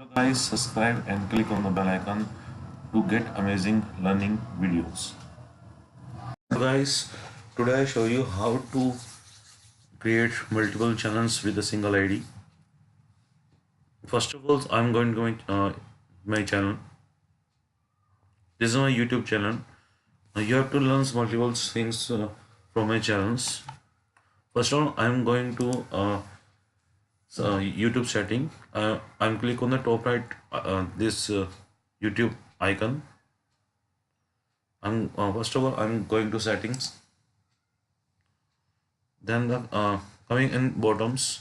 Hello guys, subscribe and click on the bell icon to get amazing learning videos. So guys, today I show you how to create multiple channels with a single ID. First of all, I'm going to my channel. This is my YouTube channel. You have to learn multiple things from my channels. First of all, I'm going to YouTube setting. I'm click on the top right this YouTube icon. First of all, I'm going to settings. Then the coming in bottoms,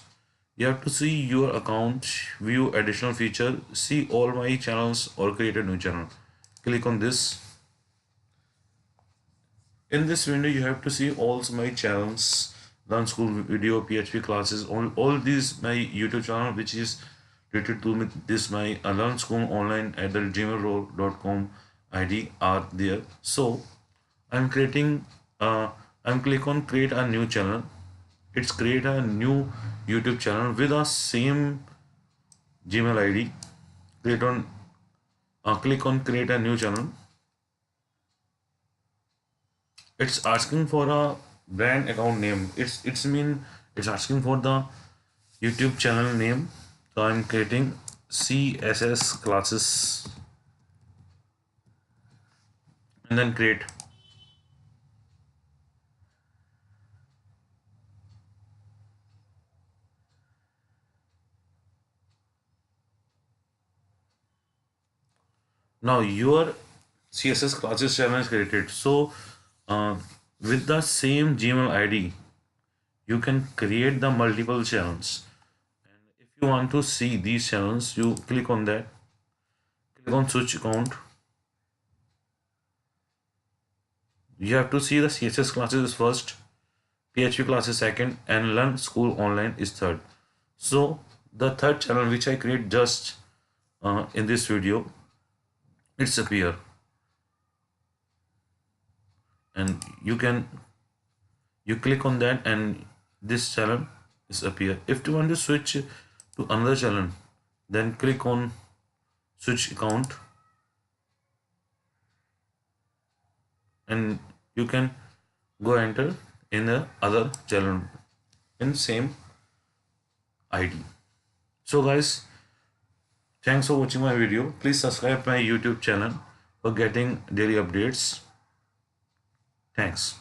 you have to see your account, view additional feature, see all my channels or create a new channel. Click on this. In this window, you have to see all my channels, learn school video, PHP classes, all these my YouTube channel which is related to me, this my learn school online at the gmail.com ID are there. So I'm creating I'm click on create a new channel. It's create a new YouTube channel with the same Gmail ID. Click on click on create a new channel. It's asking for a brand account name. It's asking for the YouTube channel name. So I'm creating CSS classes and then create. Now your CSS classes channel is created. So with the same Gmail ID, you can create the multiple channels. And if you want to see these channels, you click on that. Click on switch account. You have to see the CSS classes first, PHP classes second, and learn school online is third. So the third channel which I create just in this video, it's appear, and you click on that and this channel is appear. If you want to switch to another channel, then click on switch account and you can go enter in the other channel in same ID. So guys, thanks for watching my video. Please subscribe my YouTube channel for getting daily updates. Thanks.